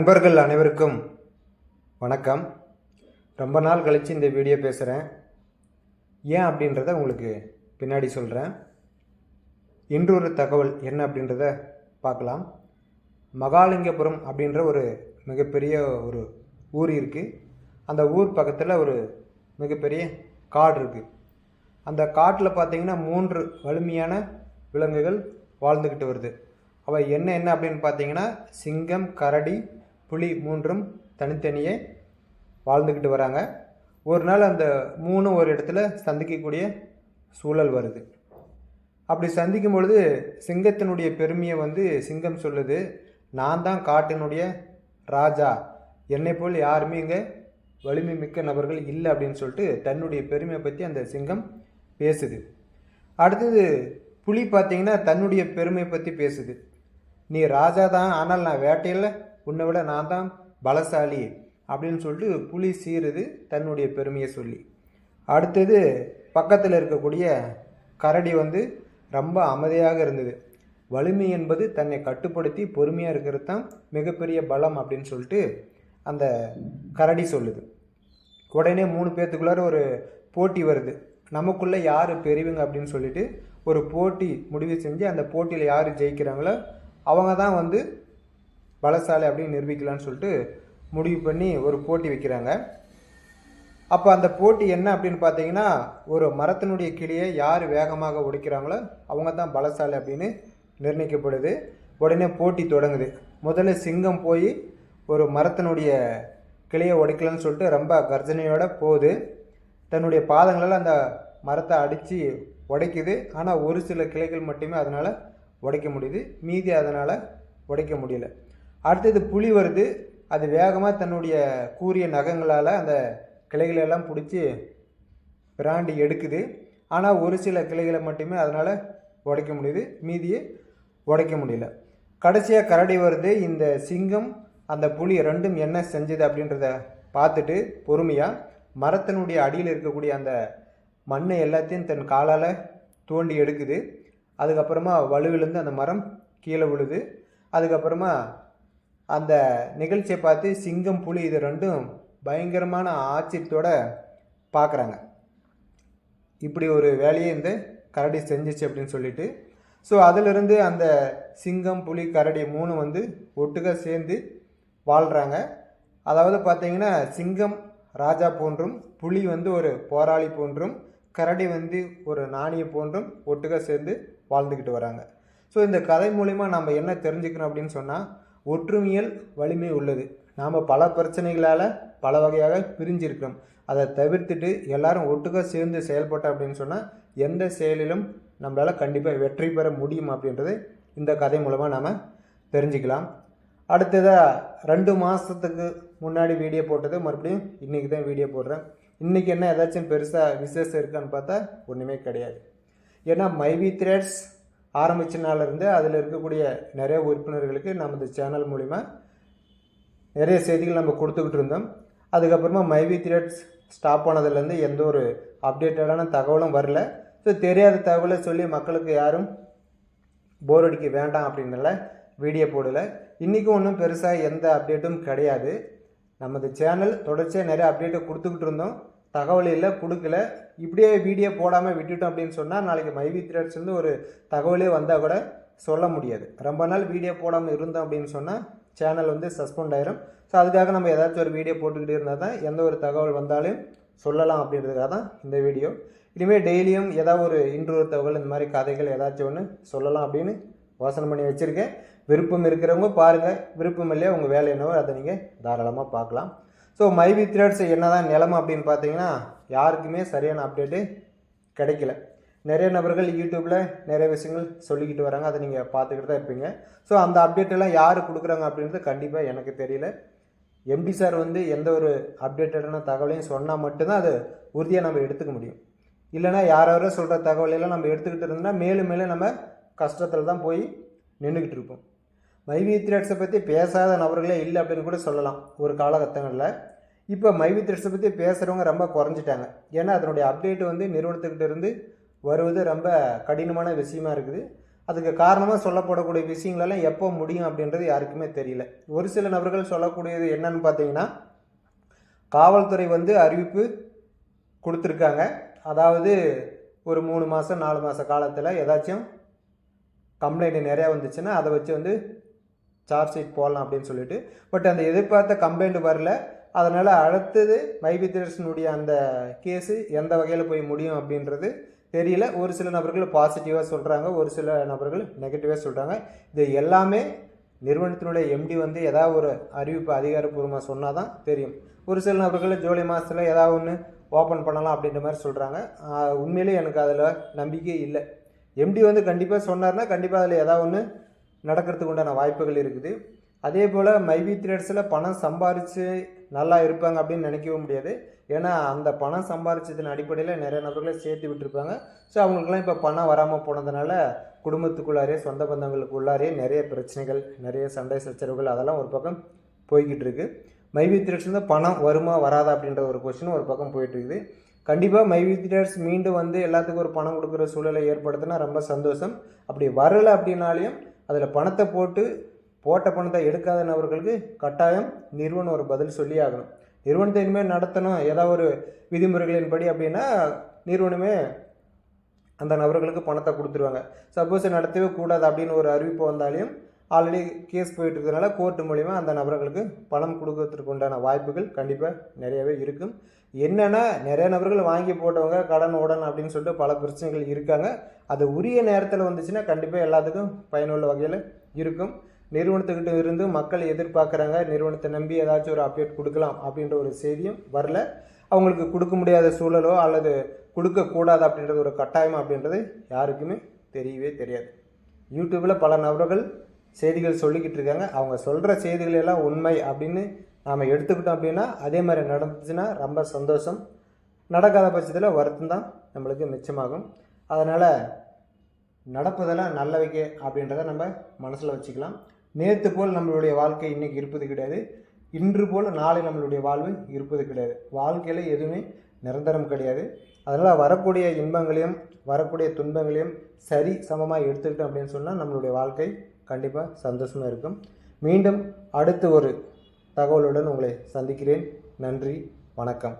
நண்பர்கள் அனைவருக்கும் வணக்கம். ரொம்ப நாள் கழித்து இந்த வீடியோ பேசுகிறேன். ஏன் அப்படின்றத உங்களுக்கு பின்னாடி சொல்கிறேன். இன்று ஒரு தகவல் என்ன அப்படின்றத பார்க்கலாம். மகாலிங்கபுரம் அப்படின்ற ஒரு மிகப்பெரிய ஒரு ஊர் இருக்குது. அந்த ஊர் பக்கத்தில் ஒரு மிகப்பெரிய காடு இருக்குது. அந்த காட்டில் பார்த்திங்கன்னா 3 வலிமையான விலங்குகள் வாழ்ந்துக்கிட்டு வருது. அவை என்ன அப்படின்னு பார்த்தீங்கன்னா சிங்கம், கரடி, புலி 3ம் தனித்தனியே வாழ்ந்துக்கிட்டு வராங்க. ஒரு நாள் அந்த 3 ஒரு இடத்துல சந்திக்கக்கூடிய சூழல் வருது. அப்படி சந்திக்கும் பொழுது சிங்கத்தினுடைய பெருமையை சிங்கம் சொல்லுது, நான் தான் காட்டினுடைய ராஜா, என்னை போல் யாருமே இங்கே வலிமை மிக்க நபர்கள் இல்லை அப்படின்னு சொல்லிட்டு தன்னுடைய பெருமையை பற்றி அந்த சிங்கம் பேசுது. அடுத்தது புலி பார்த்திங்கன்னா தன்னுடைய பெருமையை பற்றி பேசுது, நீ ராஜா தான், ஆனால் நான் வேட்டையில் உன்னை விட நான் தான் பலசாலி அப்படின்னு சொல்லிட்டு புலி சீருது தன்னுடைய பெருமையை சொல்லி. அடுத்தது பக்கத்தில் இருக்கக்கூடிய கரடி ரொம்ப அமைதியாக இருந்தது. வலிமை என்பது தன்னை கட்டுப்படுத்தி பொறுமையாக இருக்கிறது தான் மிகப்பெரிய பலம் அப்படின்னு சொல்லிட்டு அந்த கரடி சொல்லுது. உடனே 3 பேர்த்துக்குள்ளார ஒரு போட்டி வருது. நமக்குள்ளே யார் பெரியவங்க அப்படின்னு சொல்லிட்டு ஒரு போட்டி முடிவு செஞ்சு அந்த போட்டியில் யார் ஜெயிக்கிறாங்களோ அவங்க தான் பலசாலி அப்படின்னு நிரூபிக்கலான்னு சொல்லிட்டு முடிவு பண்ணி ஒரு போட்டி வைக்கிறாங்க. அப்போ அந்த போட்டி என்ன அப்படின்னு பார்த்தீங்கன்னா, ஒரு மரத்தினுடைய கிளையை யார் வேகமாக உடைக்கிறாங்களோ அவங்க தான் பலசாலி அப்படின்னு நிர்ணயிக்கப்படுது. உடனே போட்டி தொடங்குது. முதல்ல சிங்கம் போய் ஒரு மரத்தினுடைய கிளையை உடைக்கலான்னு சொல்லிட்டு ரொம்ப கர்ஜனையோடு போகுது. தன்னுடைய பாதங்களால் அந்த மரத்தை அடித்து உடைக்குது. ஆனால் ஒரு சில கிளைகள் மட்டுமே அதனால் உடைக்க முடியுது, மீதி அதனால் உடைக்க முடியல. அடுத்தது புலி வருது. அது வேகமாக தன்னுடைய கூரிய நகங்களால் அந்த கிளைகளெல்லாம் பிடிச்சி பிராண்டி எடுக்குது. ஆனால் ஒரு சில கிளைகளை மட்டுமே அதனால் உடைக்க முடியுது, மீதியை உடைக்க முடியல. கடைசியாக கரடி வருது. இந்த சிங்கம் அந்த புலி ரெண்டும் என்ன செஞ்சது அப்படின்றத பார்த்துட்டு பொறுமையாக மரத்தினுடைய அடியில் இருக்கக்கூடிய அந்த மண்ணை எல்லாத்தையும் தன் காலால் தோண்டி எடுக்குது. அதுக்கப்புறமா வலுவிலேருந்து அந்த மரம் கீழே விழுது. அதுக்கப்புறமா அந்த நிகழ்ச்சியை பார்த்து சிங்கம், புலி இது ரெண்டும் பயங்கரமான ஆச்சரியத்தோடு பார்க்குறாங்க. இப்படி ஒரு வேலையை இந்த கரடி செஞ்சிச்சு அப்படின்னு சொல்லிட்டு. ஸோ அதிலிருந்து அந்த சிங்கம், புலி, கரடி 3 ஒட்டுக்க சேர்ந்து வாழ்கிறாங்க. அதாவது பார்த்திங்கன்னா சிங்கம் ராஜா போன்றும், புலி ஒரு போராளி போன்றும், கரடி ஒரு நாணய போன்றும் ஒட்டுக்க சேர்ந்து வாழ்ந்துக்கிட்டு வராங்க. ஸோ இந்த கதை மூலிமா நம்ம என்ன தெரிஞ்சுக்கணும் அப்படின்னு சொன்னால், ஒற்றுமையில் வலிமை உள்ளது. நாம் பல பிரச்சனைகளால் பல வகையாக பிரிஞ்சிருக்கிறோம். அதை தவிர்த்துட்டு எல்லாரும் ஒட்டுக்க சேர்ந்து செயல்பட்டோம் அப்படின்னு சொன்னால் எந்த செயலிலும் நம்மளால் கண்டிப்பாக வெற்றி பெற முடியும் அப்படின்றது இந்த கதை மூலமாக நாம் தெரிஞ்சுக்கலாம். அடுத்ததாக 2 மாதத்துக்கு முன்னாடி வீடியோ போட்டது மறுபடியும் இன்றைக்கி தான் வீடியோ போடுறேன். இன்றைக்கி என்ன ஏதாச்சும் பெருசாக விசேஷம் இருக்கான்னு பார்த்தா ஒன்றுமே கிடையாது. ஏன்னா மைவி த்ரெட்ஸ் ஆரம்பித்த நாளிலிருந்து அதில் இருக்கக்கூடிய நிறைய உறுப்பினர்களுக்கு நமது சேனல் மூலிமா நிறைய செய்திகள் நம்ம கொடுத்துக்கிட்டு இருந்தோம். அதுக்கப்புறமா மைவி த்ரெட்ஸ் ஸ்டாப் ஆனதுலேருந்து எந்த ஒரு அப்டேட்டடான தகவலும் வரல. ஸோ தெரியாத தகவலை சொல்லி மக்களுக்கு யாரும் போர் அடிக்க வேண்டாம் அப்படின்னால வீடியோ போடலை. இன்றைக்கும் ஒன்றும் பெருசாக எந்த அப்டேட்டும் கிடையாது. நமது சேனல் தொடர்ச்சியாக நிறைய அப்டேட்டை கொடுத்துக்கிட்டு இருந்தோம், தகவல் இல்லை, கொடுக்கல. இப்படியே வீடியோ போடாமல் விட்டுட்டோம் அப்படின்னு சொன்னால் நாளைக்கு மைவி த்ரெட்ஸ்லேருந்து ஒரு தகவலே வந்தால் கூட சொல்ல முடியாது. ரொம்ப நாள் வீடியோ போடாமல் இருந்தோம் அப்படின்னு சொன்னால் சேனல் சஸ்பெண்ட் ஆயிரும். ஸோ அதுக்காக நம்ம ஏதாச்சும் ஒரு வீடியோ போட்டுக்கிட்டே இருந்தால் தான் எந்த ஒரு தகவல் வந்தாலும் சொல்லலாம் அப்படின்றதுக்காக தான் இந்த வீடியோ. இனிமேல் டெய்லியும் ஏதாவது ஒரு இன்ட்ரோ தகவல் இந்த மாதிரி கதைகள் ஏதாச்சும் ஒன்று சொல்லலாம் அப்படின்னு யோசனை பண்ணி வச்சுருக்கேன். விருப்பம் இருக்கிறவங்க பாருங்கள், விருப்பம் இல்லையா உங்கள் வேலை என்னவோ அதை நீங்கள் தாராளமாக பார்க்கலாம். ஸோ மைவி த்ரெட்ஸ் என்ன தான் நிலமை அப்படின்னு பார்த்தீங்கன்னா யாருக்குமே சரியான அப்டேட்டு கிடைக்கல. நிறைய நபர்கள் யூடியூப்பில் நிறைய விஷயங்கள் சொல்லிக்கிட்டு வராங்க, அதை நீங்கள் பார்த்துக்கிட்டு தான் இருப்பீங்க. ஸோ அந்த அப்டேட்டெல்லாம் யார் கொடுக்குறாங்க அப்படின்றது கண்டிப்பாக எனக்கு தெரியல. எம்டி சார் எந்த ஒரு அப்டேட்டடான தகவலையும் சொன்னால் மட்டும்தான் அது உறுதியாக நம்ம எடுத்துக்க முடியும். இல்லைனா யாரோ சொல்கிற தகவலையெல்லாம் நம்ம எடுத்துக்கிட்டு இருந்தோம்னா மேலும் மேலும் நம்ம கஷ்டத்தில் தான் போய் நின்றுக்கிட்டு இருப்போம். மைவி த்ரெட்ஸை பற்றி பேசாத நபர்களே இல்லை அப்படின்னு கூட சொல்லலாம் ஒரு காலகட்டங்களில். இப்போ மைவி த்ரெட்ஸை பற்றி பேசுகிறவங்க ரொம்ப குறைஞ்சிட்டாங்க. ஏன்னா அதனுடைய அப்டேட்டு நிறுவனத்துக்கிட்ட இருந்து வருவது ரொம்ப கடினமான விஷயமா இருக்குது. அதுக்கு காரணமாக சொல்லப்படக்கூடிய விஷயங்களெல்லாம் எப்போ முடியும் அப்படின்றது யாருக்குமே தெரியல. ஒரு சில நபர்கள் சொல்லக்கூடியது என்னன்னு பார்த்தீங்கன்னா, காவல்துறை அறிவிப்பு கொடுத்துருக்காங்க. அதாவது ஒரு 3 மாதம் 4 மாத காலத்தில் ஏதாச்சும் கம்ப்ளைண்ட் நிறையா வந்துச்சுன்னா அதை வச்சு சார்ஜ் ஷீட் போடலாம் அப்படின்னு சொல்லிட்டு. பட் அந்த எதிர்பார்த்த கம்ப்ளைண்ட் வரல. அதனால் அடுத்தது மைவி த்ரெட்ஸினுடைய அந்த கேஸு எந்த வகையில் போய் முடியும் அப்படின்றது தெரியல. ஒரு சில நபர்கள் பாசிட்டிவாக சொல்கிறாங்க, ஒரு சில நபர்கள் நெகட்டிவாக சொல்கிறாங்க. இது எல்லாமே நிறுவனத்தினுடைய எம்டி ஏதாவது ஒரு அறிவிப்பு அதிகாரப்பூர்வமாக சொன்னால் தான் தெரியும். ஒரு சில நபர்கள் ஜூலை மாதத்தில் ஏதாவது ஒன்று ஓப்பன் பண்ணலாம் அப்படின்ற மாதிரி சொல்கிறாங்க. உண்மையிலே எனக்கு அதில் நம்பிக்கை இல்லை. எம்டி கண்டிப்பாக சொன்னார்னா கண்டிப்பாக அதில் ஏதாவது ஒன்று நடக்கிறதுக்கு உண்டான வாய்ப்புகள் இருக்குது. அதே போல் மைவி த்ரெட்ஸில் பணம் சம்பாரித்து நல்லா இருப்பாங்க அப்படின்னு நினைக்கவும் முடியாது. ஏன்னா அந்த பணம் சம்பாரிச்சதின் அடிப்படையில் நிறைய நபர்களை சேர்த்து விட்டுருப்பாங்க. ஸோ அவங்களுக்குலாம் இப்போ பணம் வராமல் போனதுனால குடும்பத்துக்குள்ளாரே சொந்த பந்தங்களுக்குள்ளாரே நிறைய பிரச்சனைகள், நிறைய சண்டை சச்சரவுகள் அதெல்லாம் ஒரு பக்கம் போய்கிட்டு இருக்குது. மைவி த்ரெட்ஸ் பணம் வருமா வராதா அப்படின்ற ஒரு கொஸ்டின் ஒரு பக்கம் போயிட்டுருக்குது. கண்டிப்பாக மைவி த்ரெட்ஸ் மீண்டும் எல்லாத்துக்கும் ஒரு பணம் கொடுக்குற சூழலை ஏற்படுத்தினா ரொம்ப சந்தோஷம். அப்படி வரலை அப்படின்னாலையும் அதில் பணத்தை போட்ட பணத்தை எடுக்காத நபர்களுக்கு கட்டாயம் நிறுவனம் ஒரு பதில் சொல்லி ஆகணும். நிறுவனத்தை இனிமேல் நடத்தணும் ஏதாவது ஒரு விதிமுறைகளின்படி அப்படின்னா நிறுவனமே அந்த நபர்களுக்கு பணத்தை கொடுத்துருவாங்க. சப்போஸ் நடத்தவே கூடாது அப்படின்னு ஒரு அறிவிப்பு வந்தாலையும் ஆல்ரெடி கேஸ் போயிட்டு இருக்கிறதுனால கோர்ட்டு மூலிமா அந்த நபர்களுக்கு பணம் கொடுக்கறதுக்கு உண்டான வாய்ப்புகள் கண்டிப்பாக நிறையவே இருக்கும். என்னென்னா நிறைய நபர்கள் வாங்கி போட்டவங்க கடன் உடன் அப்படின்னு சொல்லிட்டு பல பிரச்சனைகள் இருக்காங்க. அது உரிய நேரத்தில் வந்துச்சுன்னா கண்டிப்பாக எல்லாத்துக்கும் பயனுள்ள வகையில் இருக்கும். நிறுவனத்துக்கிட்ட இருந்து மக்கள் எதிர்பார்க்குறாங்க, நிறுவனத்தை நம்பி ஏதாச்சும் ஒரு அப்டேட் கொடுக்கலாம் அப்படின்ற ஒரு செய்தியும் வரல. அவங்களுக்கு கொடுக்க முடியாத சூழலோ அல்லது கொடுக்கக்கூடாது அப்படின்றது ஒரு கட்டாயம் அப்படின்றது யாருக்குமே தெரியவே தெரியாது. யூடியூப்பில் பல நபர்கள் செய்திகள் சொல்லிக்கிட்டு இருக்காங்க. அவங்க சொல்கிற செய்திகள் எல்லாம் உண்மை அப்படின்னு நாம் எடுத்துக்கிட்டோம் அப்படின்னா அதே மாதிரி நடந்துச்சுன்னா ரொம்ப சந்தோஷம். நடக்காத பட்சத்தில் வருத்தம் தான் நம்மளுக்கு மிச்சமாகும். அதனால் நடப்பதெல்லாம் நல்லவைக்கே அப்படின்றத நம்ம மனசில் வச்சுக்கலாம். நேற்று போல் நம்மளுடைய வாழ்க்கை இன்றைக்கி இருப்பது கிடையாது. இன்று போல் நாளை நம்மளுடைய வாழ்வு இருப்பது கிடையாது. வாழ்க்கையில் எதுவுமே நிரந்தரம் கிடையாது. அதனால் வரக்கூடிய இன்பங்களையும் வரக்கூடிய துன்பங்களையும் சரி சமமாக எடுத்துக்கிட்டோம் அப்படின்னு சொன்னால் நம்மளுடைய வாழ்க்கை கண்டிப்பாக சந்தோஷமாக இருக்கும். மீண்டும் அடுத்து ஒரு தகவலுடன் உங்களை சந்திக்கிறேன். நன்றி, வணக்கம்.